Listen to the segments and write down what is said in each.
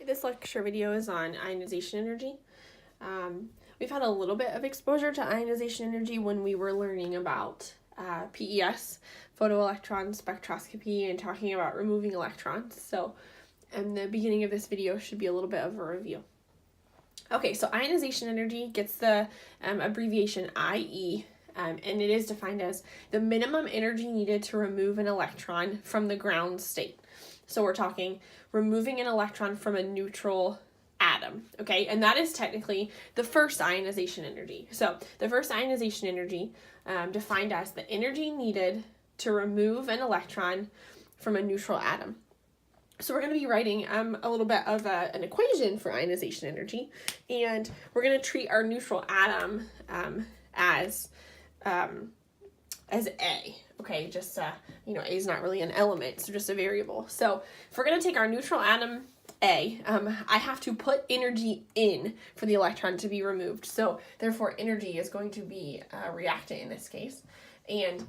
This lecture video is on ionization energy. We've had a little bit of exposure to ionization energy when we were learning about PES, photoelectron spectroscopy, and talking about removing electrons. So in the beginning of this video should be a little bit of a review. Okay, so ionization energy gets the abbreviation IE, and it is defined as the minimum energy needed to remove an electron from the ground state. So we're talking removing an electron from a neutral atom, okay? And that is technically the first ionization energy. So the first ionization energy defined as the energy needed to remove an electron from a neutral atom. So we're going to be writing a little bit of an equation for ionization energy, and we're going to treat our neutral atom as A. Okay, just, A is not really an element, so just a variable. So if we're going to take our neutral atom A, I have to put energy in for the electron to be removed. So therefore energy is going to be a reactant in this case. And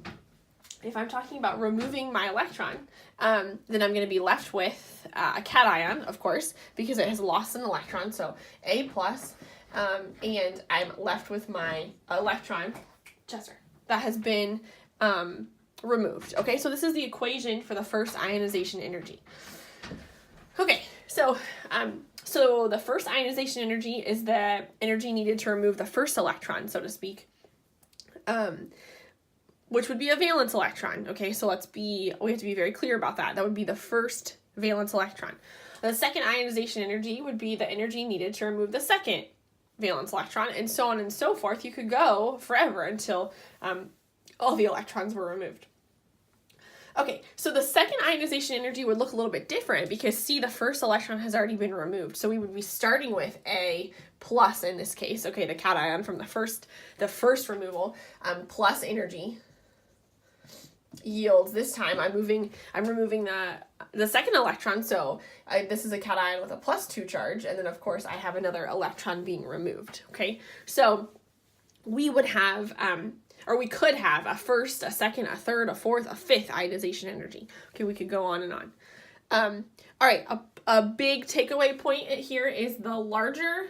if I'm talking about removing my electron, then I'm going to be left with a cation, of course, because it has lost an electron, so A plus, and I'm left with my electron, Chester, that has been removed. Okay, so this is the equation for the first ionization energy. Okay, so the first ionization energy is the energy needed to remove the first electron, so to speak, which would be a valence electron. Okay, so we have to be very clear about that. That would be the first valence electron. The second ionization energy would be the energy needed to remove the second valence electron, and so on and so forth. You could go forever until all the electrons were removed. Okay, so the second ionization energy would look a little bit different because, see, the first electron has already been removed. So we would be starting with A plus in this case, okay, the cation from the first removal, plus energy yields, this time I'm removing the second electron, so this is a cation with a +2 charge, and then of course I have another electron being removed, okay? So we would have, or we could have a first, a second, a third, a fourth, a fifth ionization energy. Okay, we could go on and on. All right, a big takeaway point here is the larger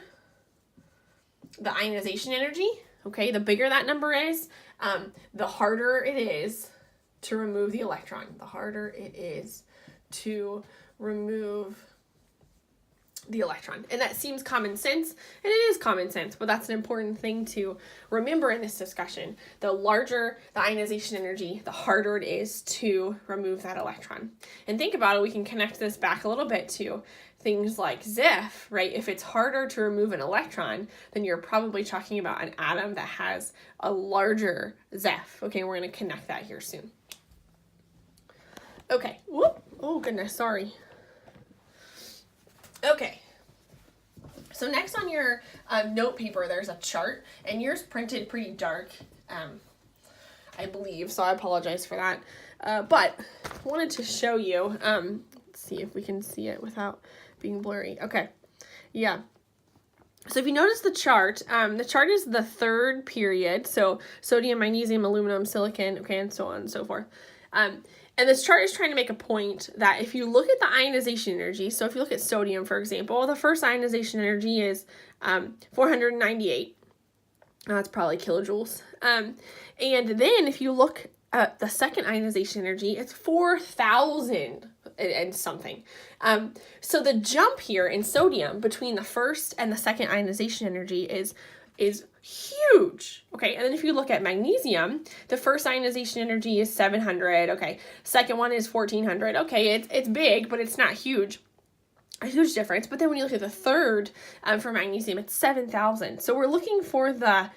the ionization energy, okay, the bigger that number is, the harder it is to remove the electron. The harder it is to remove the electron. And that seems common sense, and it is common sense, but that's an important thing to remember in this discussion. The larger the ionization energy, the harder it is to remove that electron. And think about it, we can connect this back a little bit to things like ZIF, right? If it's harder to remove an electron, then you're probably talking about an atom that has a larger ZIF. Okay, we're going to connect that here soon. Okay, whoop, oh goodness, sorry. Okay, so next on your note paper, there's a chart, and yours printed pretty dark, I believe, so I apologize for that. But I wanted to show you, let's see if we can see it without being blurry. Okay, yeah. So if you notice the chart is the third period, so sodium, magnesium, aluminum, silicon, okay, and so on and so forth. And this chart is trying to make a point that if you look at the ionization energy, so if you look at sodium, for example, the first ionization energy is 498. That's probably kilojoules. And then if you look at the second ionization energy, it's 4,000 and something. So the jump here in sodium between the first and the second ionization energy is huge, okay? And then if you look at magnesium, the first ionization energy is 700, okay? Second one is 1400, okay? It's big, but it's not huge, a huge difference. But then when you look at the third for magnesium, it's 7,000. So we're looking for the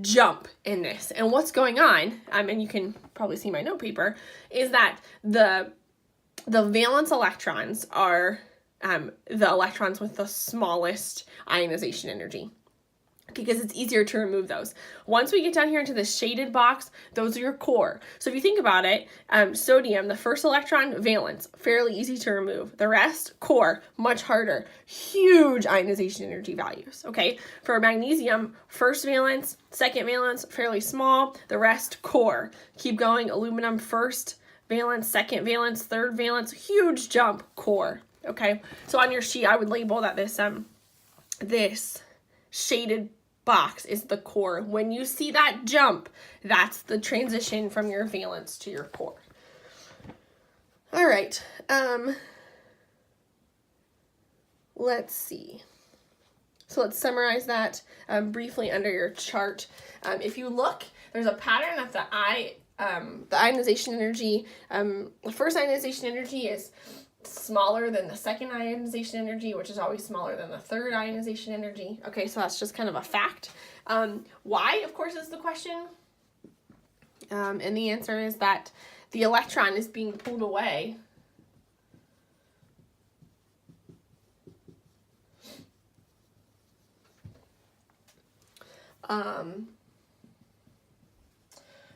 jump in this. And what's going on, and you can probably see my note paper, is that the valence electrons are the electrons with the smallest ionization energy, because it's easier to remove those. Once we get down here into the shaded box, those are your core. So if you think about it, sodium, the first electron, valence, fairly easy to remove. The rest, core, much harder. Huge ionization energy values, okay? For magnesium, first valence, second valence, fairly small. The rest, core. Keep going, aluminum, first valence, second valence, third valence, huge jump, core. Okay, so on your sheet, I would label that this shaded box is the core. When you see that jump, that's the transition from your valence to your core. All right, let's see. So let's summarize that briefly under your chart. If you look, there's a pattern of the ionization energy. The first ionization energy is smaller than the second ionization energy, which is always smaller than the third ionization energy. Okay, so that's just kind of a fact. Why, of course, is the question. And the answer is that the electron is being pulled away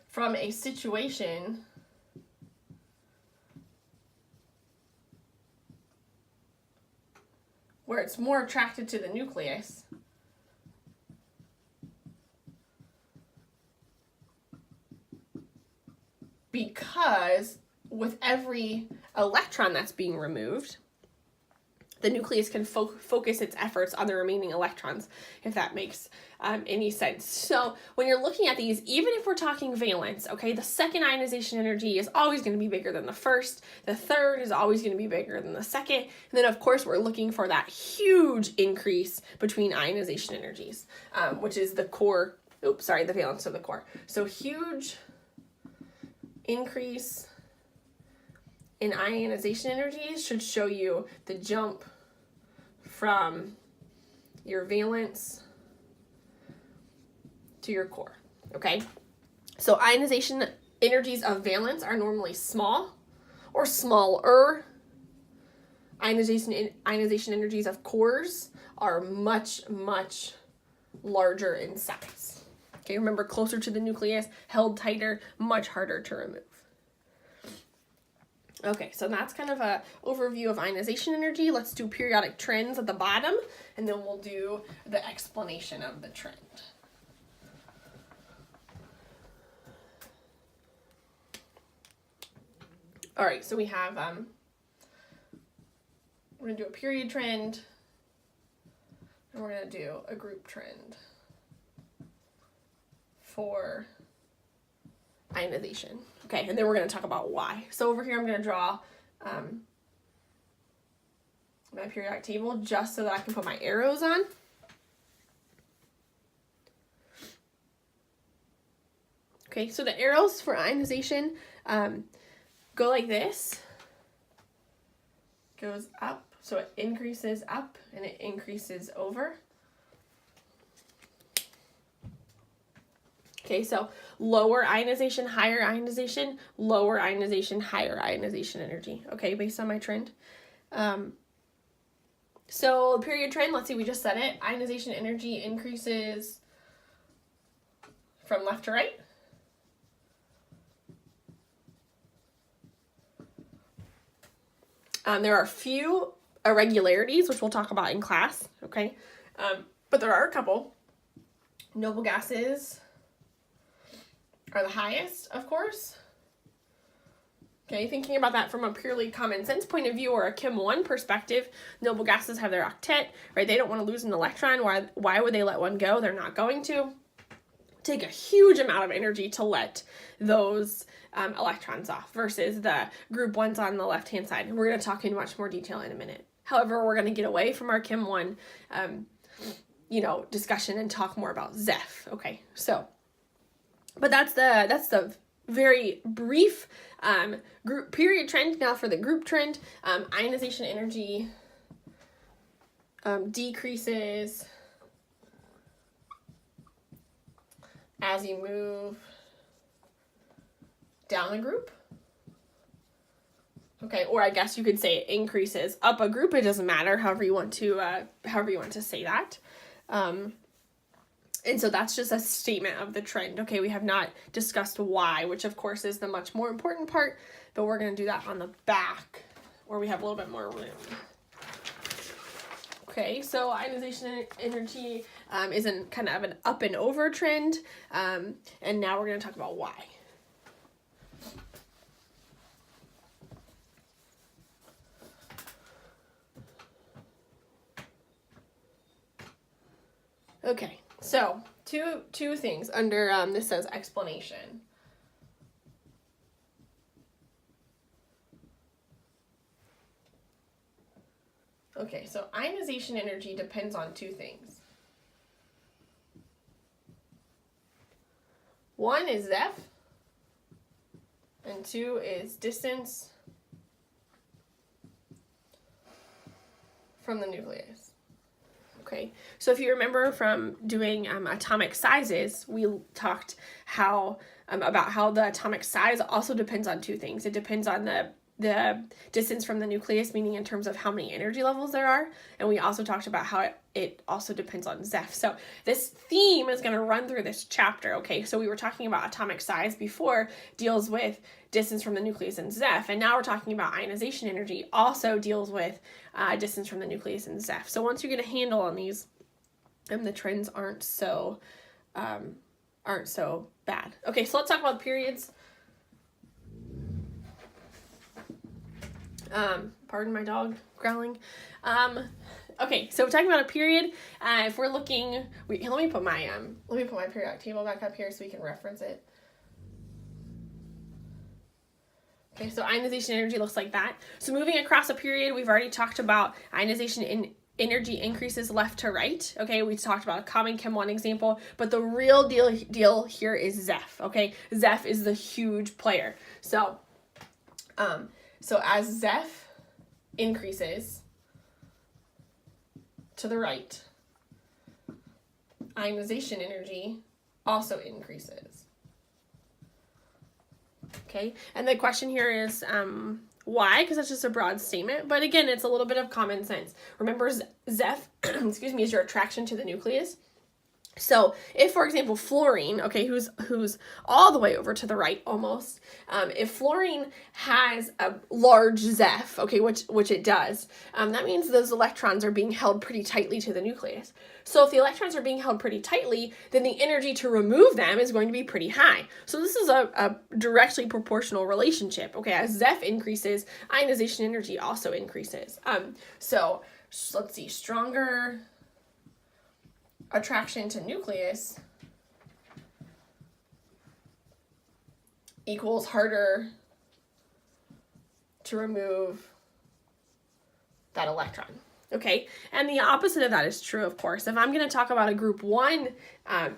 from a situation where it's more attracted to the nucleus because with every electron that's being removed, the nucleus can focus its efforts on the remaining electrons, if that makes any sense. So when you're looking at these, even if we're talking valence, okay, the second ionization energy is always going to be bigger than the first. The third is always going to be bigger than the second. And then, of course, we're looking for that huge increase between ionization energies, which is the core, the valence of the core. So huge increase in ionization energies should show you the jump from your valence to your core, okay? So ionization energies of valence are normally small or smaller. Ionization energies of cores are much, much larger in size. Okay, remember, closer to the nucleus, held tighter, much harder to remove. Okay, so that's kind of a overview of ionization energy. Let's do periodic trends at the bottom, and then we'll do the explanation of the trend. All right, so we have, we're going to do a period trend, and we're going to do a group trend for ionization. Okay, and then we're going to talk about why. So over here I'm going to draw my periodic table just so that I can put my arrows on. Okay, so the arrows for ionization go like this. Goes up, so it increases up and it increases over. Okay, so lower ionization, higher ionization, lower ionization, higher ionization energy, okay, based on my trend. So period trend, let's see, we just said it. Ionization energy increases from left to right. There are a few irregularities, which we'll talk about in class, okay? But there are a couple. Noble gases are the highest, of course. Okay, thinking about that from a purely common sense point of view or a Chem 1 perspective, noble gases have their octet, right? They don't want to lose an electron. Why would they let one go? They're not going to. Take a huge amount of energy to let those electrons off versus the group 1s on the left-hand side. And we're going to talk in much more detail in a minute. However, we're going to get away from our Chem 1, discussion and talk more about Zeph. Okay, so, but that's the very brief group period trend. Now for the group trend, ionization energy decreases as you move down a group. Okay, or I guess you could say it increases up a group. It doesn't matter, however you want to say that. And so that's just a statement of the trend. Okay, we have not discussed why, which of course is the much more important part, but we're going to do that on the back where we have a little bit more room. Okay, so ionization energy is in kind of an up and over trend, and now we're going to talk about why. Okay, so two things under, this says explanation. Okay, so ionization energy depends on two things. One is Zeph, and two is distance from the nucleus. Okay, so if you remember from doing atomic sizes, we talked about how the atomic size also depends on two things. It depends on the distance from the nucleus, meaning in terms of how many energy levels there are, and we also talked about how it also depends on Zeph. So this theme is going to run through this chapter. Okay, so we were talking about atomic size before, deals with distance from the nucleus and Zeph, and now we're talking about ionization energy, also deals with distance from the nucleus and Zeph. So once you get a handle on these, the trends aren't so bad. Okay, so let's talk about periods. Pardon my dog growling. Okay, so we're talking about a period. If we're looking, let me put my periodic table back up here so we can reference it. Okay, so ionization energy looks like that. So moving across a period, we've already talked about ionization energy increases left to right. Okay, we talked about a common Chem 1 example, but the real deal here is Zeph. Okay, Zeph is the huge player. So as Zeph increases to the right, ionization energy also increases. Okay, and the question here is why? Because that's just a broad statement, but again, it's a little bit of common sense. Remember, Zeph, is your attraction to the nucleus. So if, for example, fluorine, okay, who's all the way over to the right almost, if fluorine has a large Zeph, okay, which it does, that means those electrons are being held pretty tightly to the nucleus. So if the electrons are being held pretty tightly, then the energy to remove them is going to be pretty high. So this is a directly proportional relationship. Okay, as Zeph increases, ionization energy also increases. So let's see, stronger attraction to nucleus equals harder to remove that electron. Okay, and the opposite of that is true, of course. If I'm going to talk about a group 1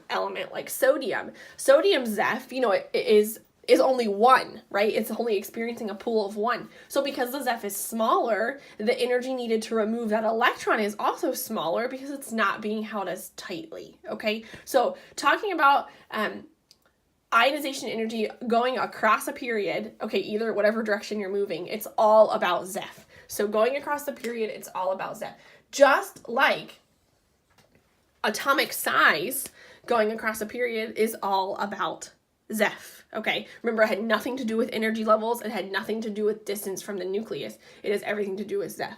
element like sodium Zeph, it is only 1, right? It's only experiencing a pool of 1. So because the Zeph is smaller, the energy needed to remove that electron is also smaller because it's not being held as tightly, okay? So talking about ionization energy going across a period, okay, either whatever direction you're moving, it's all about Zeph. So going across the period, it's all about Zeph. Just like atomic size going across a period is all about Zeph, okay? Remember, it had nothing to do with energy levels. It had nothing to do with distance from the nucleus. It has everything to do with Zeph.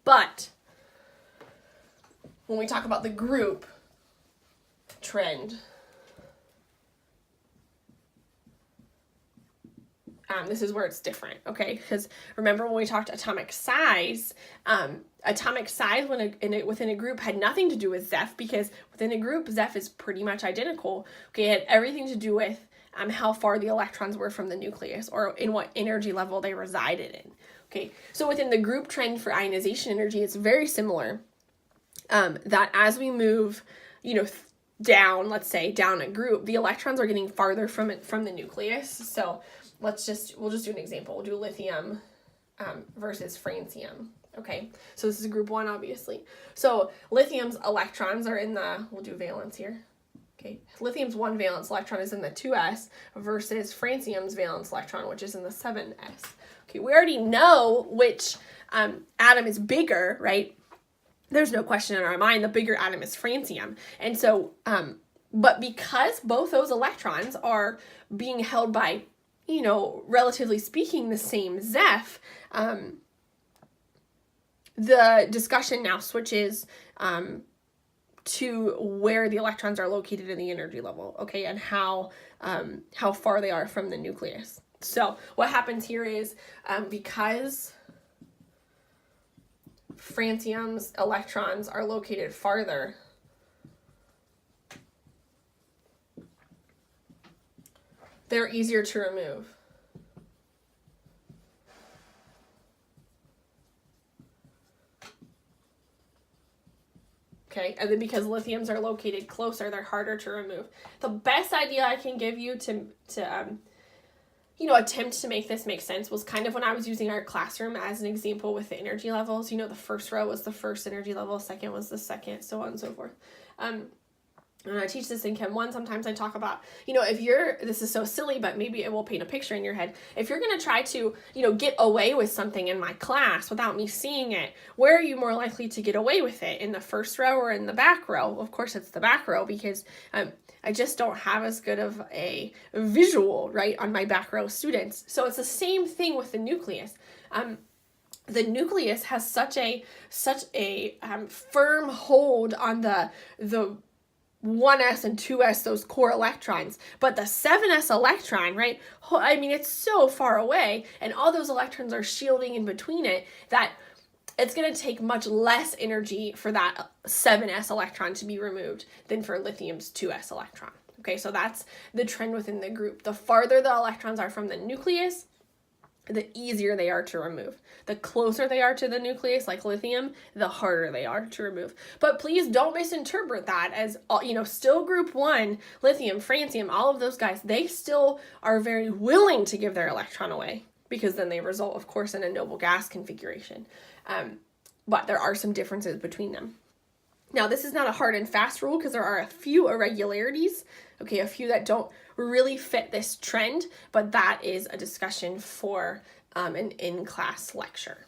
But when we talk about the group trend, this is where it's different, okay? Because remember when we talked atomic size within a group had nothing to do with Zeph, because within a group, Zeph is pretty much identical. Okay, it had everything to do with how far the electrons were from the nucleus, or in what energy level they resided in. Okay, so within the group trend for ionization energy, it's very similar. That as we move, down, let's say down a group, the electrons are getting farther from the nucleus. So we'll just do an example. We'll do lithium versus francium. Okay, so this is group 1, obviously. So lithium's electrons are in we'll do valence here. Okay, lithium's 1 valence electron is in the 2s versus francium's valence electron, which is in the 7s. Okay, we already know which atom is bigger, right? There's no question in our mind, the bigger atom is francium. And so, but because both those electrons are being held by, relatively speaking, the same Zeph, the discussion now switches to where the electrons are located in the energy level, okay, and how far they are from the nucleus. So what happens here is because francium's electrons are located farther, they're easier to remove. Okay, and then because lithiums are located closer, they're harder to remove. The best idea I can give you to attempt to make this make sense was kind of when I was using our classroom as an example with the energy levels. The first row was the first energy level, second was the second, so on and so forth. And I teach this in Chem 1, sometimes I talk about, this is so silly, but maybe it will paint a picture in your head. If you're going to try to, get away with something in my class without me seeing it, where are you more likely to get away with it? In the first row or in the back row? Of course, it's the back row because I just don't have as good of a visual, right, on my back row students. So it's the same thing with the nucleus. The nucleus has such a firm hold on the 1s and 2s, those core electrons, but the 7s electron, right, it's so far away, and all those electrons are shielding in between it, that it's going to take much less energy for that 7s electron to be removed than for lithium's 2s electron. Okay, so that's the trend within the group. The farther the electrons are from the nucleus, the easier they are to remove. The closer they are to the nucleus, like lithium, the harder they are to remove. But please don't misinterpret that as, still group 1, lithium, francium, all of those guys, they still are very willing to give their electron away because then they result, of course, in a noble gas configuration. But there are some differences between them. Now, this is not a hard and fast rule because there are a few irregularities, okay, a few that don't really fit this trend, but that is a discussion for an in-class lecture.